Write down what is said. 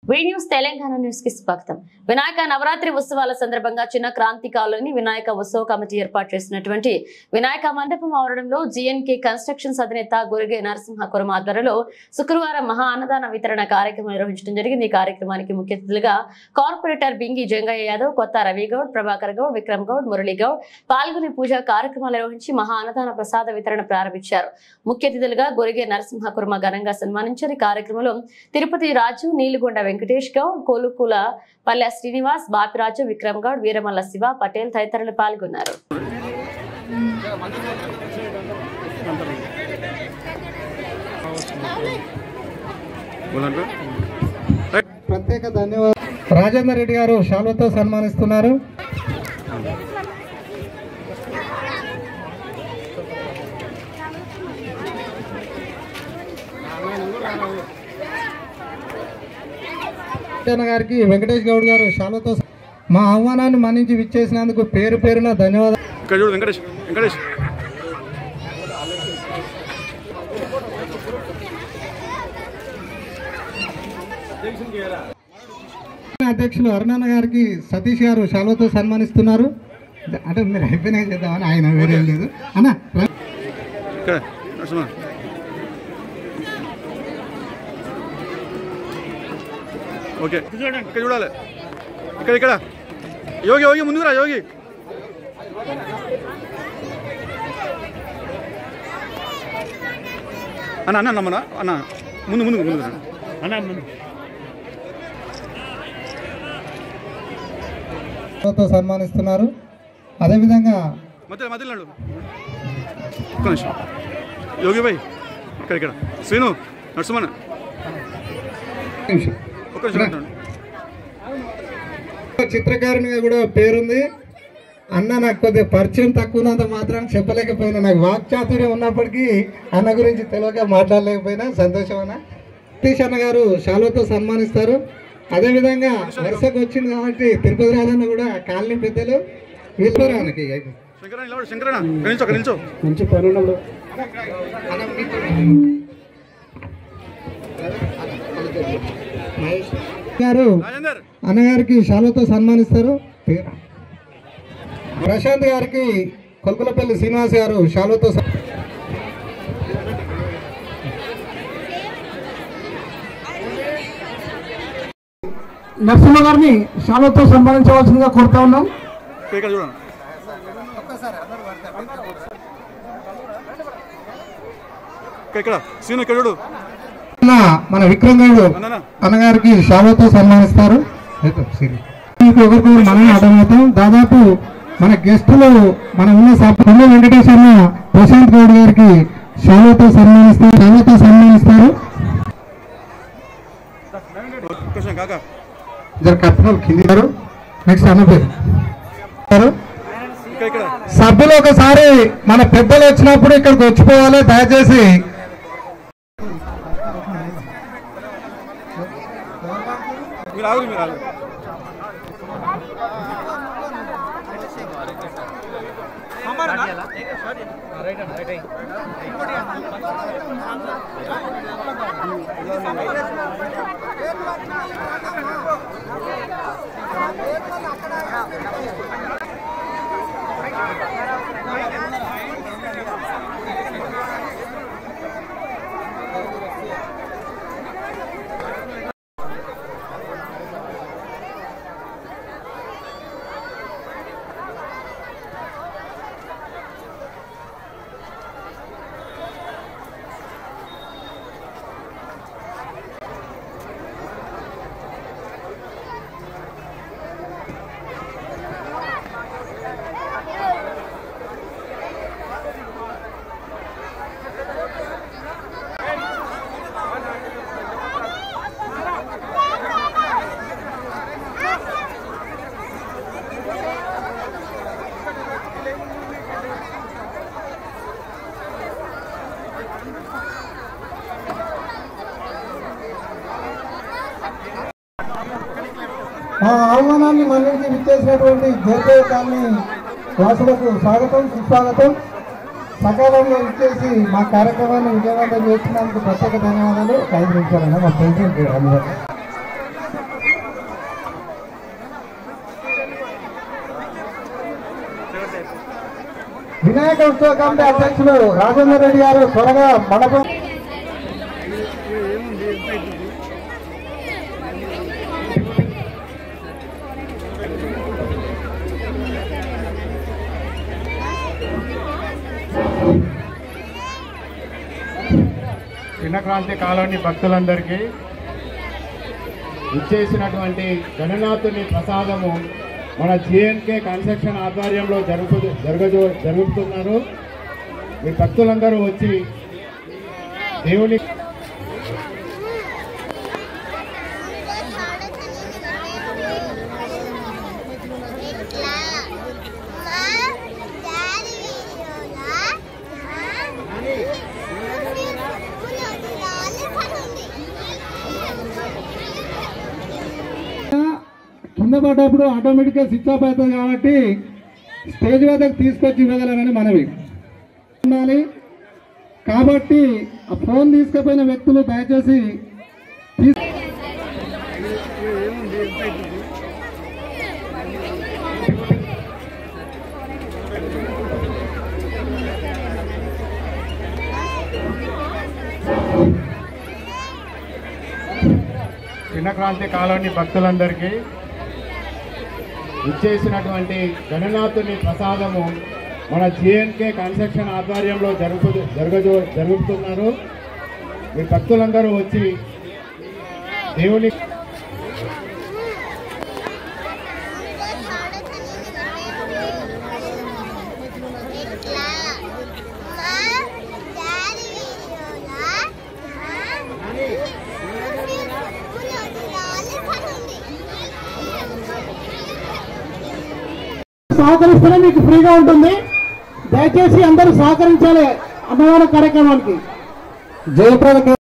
V news Telangana news కి స్వాగతం. వినాయక నవరాత్రి ఉత్సవాల సందర్భంగా చిన్న క్రాంతి కాలనీ వినాయక ఉత్సవ కమిటీ ఏర్పాటు చేసినటువంటి వినాయక మండపం ఆవరణంలో జీఎన్కే కన్స్ట్రక్షన్స్ అధినేత గురిగే నరసింహకురం ఆధ్వర్యంలో శుక్రవారం మహా అన్నదాన వితరణ కార్యక్రమం నిర్వహించడం జరిగింది. ఈ కార్యక్రమానికి ముఖ్య అతిథులుగా కార్పొరేటర్ బింగి జంగయ్య యాదవ్, కొత్త రవిగౌడ్, ప్రభాకర్ గౌడ్, విక్రమ్ గౌడ్, మురళీ గౌడ్ పాల్గొని పూజా కార్యక్రమాలు నిర్వహించి మహా అన్నదాన ప్రసాద వితరణ ప్రారంభించారు. ముఖ్య అతిథులుగా గురిగే నరసింహకుర్మ ఘనంగా సన్మానించారు. ఈ కార్యక్రమంలో తిరుపతి రాజు, నీలుగొండ వెంకటేష్ గౌడ్, కోలుకుల పల్లె శ్రీనివాస్, బాపిరాజు, విక్రమ్ గౌడ్, వీరమల్ల శివ, పటేల్ తదితరులు పాల్గొన్నారు. ప్రత్యేక ధన్యవాదాలు. రాజేందర్ రెడ్డి గారు శాలువతో సన్మానిస్తున్నారు. గారికి వెంకటేష్ గౌడ్ గారు శాలువతో మా ఆహ్వానాన్ని మన్నించి విచ్చేసినందుకు పేరు పేరున ధన్యవాదాలు. అధ్యక్షులు అరుణన్న గారికి సతీష్ గారు శాలువతో సన్మానిస్తున్నారు. అంటే మీరు అయిపోయినా చేద్దామని ఆయన వేరే లేదు అన్న. ఓకే ఇక్కడ చూడాలి. ఇక్కడ యోగి యోగి ముందుకురా యోగి. అన్న అన్న నమ్మనా అన్న ముందు ముందు ముందు అన్న సన్మానిస్తున్నారు. అదేవిధంగా మధ్యలో మధ్యలో ఒక్క నిమిషం యోగి భాయ్ ఇక్కడ శ్రీను నరసింహన్న చిత్రకారునిగా కూడా పేరుంది. అన్న నాకు కొద్దిగా పరిచయం తక్కువనంత మాత్రాన్ని చెప్పలేకపోయినా, నాకు వాక్చాతుర్యం ఉన్నప్పటికీ అన్న గురించి తెలియక మాట్లాడలేకపోయినా సంతోషం అన్న. సతీష్ అన్న గారు శాలువతో సన్మానిస్తారు. అదేవిధంగా వరుసకు వచ్చింది కాబట్టి తిరుపతి రాజన్న కూడా కాలనీ పెద్దలు వీళ్ళకి మంచి పనులు గారు అన్నగారికి శాలువతో సన్మానిస్తారు. ప్రశాంత్ గారికి కొల్కులపల్లి శ్రీనివాస్ గారు శాలువతో నరసింహ గారిని శాలువతో సన్మానించవలసిందిగా కోరుతా ఉన్నాం. మన విక్రమ్ గౌడ్ అన్నగారికి శాలువతో సన్మానిస్తారు. ఒకరికొకరు మనమే అర్థమవుతాం. దాదాపు మన గెస్టులు మన ఉన్న సభ్యులు వెంకటేష్ అన్న ప్రశాంత్ గౌడ్ గారికి శాలువతో సన్మానిస్తారు. నెక్స్ట్ అన్న పేరు సభ్యులు ఒకసారి మన పెద్దలు వచ్చినప్పుడు ఇక్కడికి వచ్చిపోవాలి. దయచేసి మా ఆహ్వానాన్ని మన్నించి విచ్చేసినటువంటి జేపీ కాలనీ వాసులకు స్వాగతం, సుస్వాగతం. సకాలంలో ఇచ్చేసి మా కార్యక్రమాన్ని విజయవంతం చేసినందుకు ప్రత్యేక ధన్యవాదాలు. 5 నిమిషాలన్నా మా ప్రెసిడెంట్ వినాయక ఉత్సవ కమిటీ అధ్యక్షులు రాజేందర్ రెడ్డి గారు త్వరగా మండపం చిన్న క్రాంతి కాలనీ భక్తులందరికీ ఇచ్చేసినటువంటి గణనాథుని ప్రసాదము మన జిఎన్కే కన్స్ట్రక్షన్ ఆధ్వర్యంలో జరుగుతున్నారు. మీ భక్తులందరూ వచ్చి దేవుని కింద పడ్డప్పుడు ఆటోమేటిక్గా స్విచ్ ఆఫ్ అవుతుంది కాబట్టి స్టేజ్ వద్దకు తీసుకొచ్చి ఇవ్వగలరని మనవి ఉండాలి. కాబట్టి ఆ ఫోన్ తీసుకుపోయిన వ్యక్తులు దయచేసి చిన్న క్రాంతి కాలనీ భక్తులందరికీ ఇచ్చేసినటువంటి గణనాథుని ప్రసాదము మన జిఎన్కే కన్స్ట్రక్షన్ ఆధ్వర్యంలో జరుగుతున్నారు. మీ భక్తులందరూ వచ్చి దేవుని సహకరిస్తేనే మీకు ఫ్రీగా ఉంటుంది. దయచేసి అందరూ సహకరించాలి అన్నదాన కార్యక్రమానికి. జయప్రద